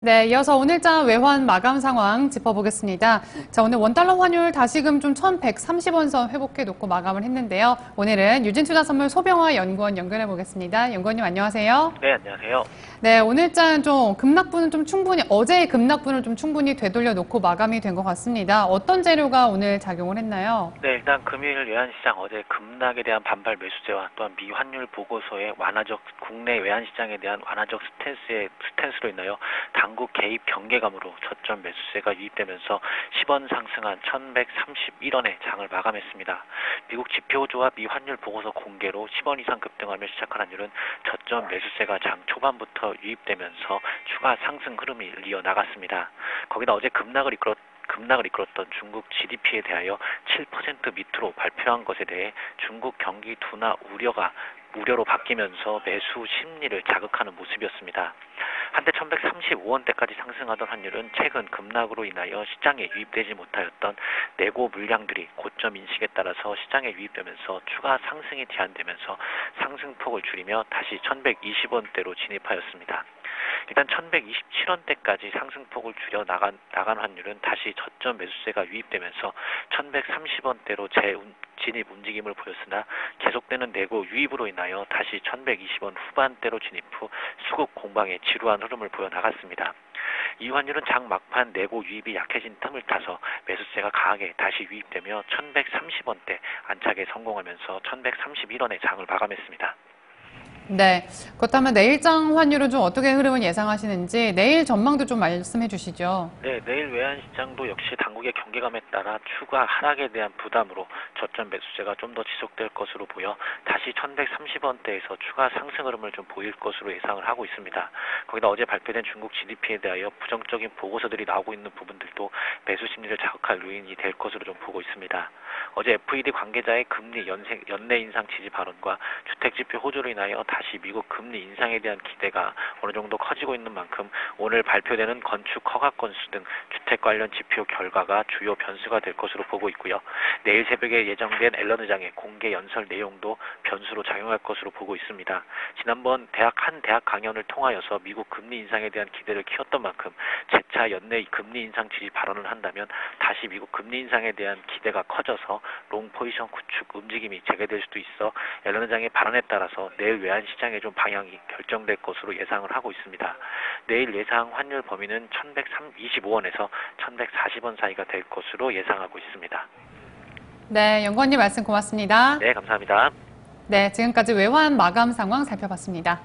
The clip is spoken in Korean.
네, 이어서 오늘자 외환 마감 상황 짚어보겠습니다. 자, 오늘 원달러 환율 다시금 좀 1,130원 선 회복해 놓고 마감을 했는데요. 오늘은 유진투자선물 소병화 연구원 연결해 보겠습니다. 연구원님 안녕하세요. 네, 안녕하세요. 네, 오늘자는 좀 급락분은 좀 충분히 어제의 급락분을 좀 충분히 되돌려 놓고 마감이 된 것 같습니다. 어떤 재료가 오늘 작용을 했나요? 네, 일단 금요일 외환시장 어제 급락에 대한 반발 매수세와 또한 미 환율 보고서의 국내 외환시장에 대한 완화적 스탠스로 인하여 당국 개입 경계감으로 저점 매수세가 유입되면서 10원 상승한 1,131원에 장을 마감했습니다. 미국 지표조와 미 환율 보고서 공개로 10원 이상 급등하며 시작한 환율은 저점 매수세가 장 초반부터 유입되면서 추가 상승 흐름이 이어나갔습니다. 거기다 어제 급락을 이끌었던 중국 GDP에 대하여 7% 밑으로 발표한 것에 대해 중국 경기 둔화 우려로 바뀌면서 매수 심리를 자극하는 모습이었습니다. 한때 1,135원대까지 상승하던 환율은 최근 급락으로 인하여 시장에 유입되지 못하였던 내고 물량들이 고점 인식에 따라서 시장에 유입되면서 추가 상승이 제한되면서 상승폭을 줄이며 다시 1,120원대로 진입하였습니다. 일단 1,127원대까지 상승폭을 줄여 나간 환율은 다시 저점 매수세가 유입되면서 1,130원대로 진입 움직임을 보였으나 계속되는 내고 유입으로 인하여 다시 1,120원 후반대로 진입 후 수급 공방에 지루한 흐름을 보여나갔습니다. 이 환율은 장 막판 내고 유입이 약해진 틈을 타서 매수세가 강하게 다시 유입되며 1,130원대 안착에 성공하면서 1,131원에 장을 마감했습니다. 네, 그렇다면 내일장 환율은 좀 어떻게 흐름을 예상하시는지 내일 전망도 좀 말씀해 주시죠. 네, 내일 외환시장도 역시 당국의 경계감에 따라 추가 하락에 대한 부담으로 저점 매수세가 좀 더 지속될 것으로 보여 다시 1,130원대에서 추가 상승 흐름을 좀 보일 것으로 예상을 하고 있습니다. 거기다 어제 발표된 중국 GDP에 대하여 부정적인 보고서들이 나오고 있는 부분들도 매수 심리를 자극할 요인이 될 것으로 좀 보고 있습니다. 어제 FED 관계자의 금리 연내 인상 지지 발언과 주택지표 호조로 인하여 다시 미국 금리 인상에 대한 기대가 어느 정도 커지고 있는 만큼 오늘 발표되는 건축 허가 건수 등 주택 관련 지표 결과가 주요 변수가 될 것으로 보고 있고요. 내일 새벽에 예정된 앨런 의장의 공개 연설 내용도 변수로 작용할 것으로 보고 있습니다. 지난번 한 대학 강연을 통하여서 미국 금리 인상에 대한 기대를 키웠던 만큼 재차 연내 금리 인상 지지 발언을 한다면 다시 미국 금리 인상에 대한 기대가 커져서 롱 포지션 구축 움직임이 재개될 수도 있어 앨런 의장의 발언에 따라서 내일 외환시장의 좀 방향이 결정될 것으로 예상을 하고 있습니다. 내일 예상 환율 범위는 1,125원에서 1,140원 사이가 될 것으로 예상하고 있습니다. 네, 연구원님 말씀 고맙습니다. 네, 감사합니다. 네, 지금까지 외환 마감 상황 살펴봤습니다.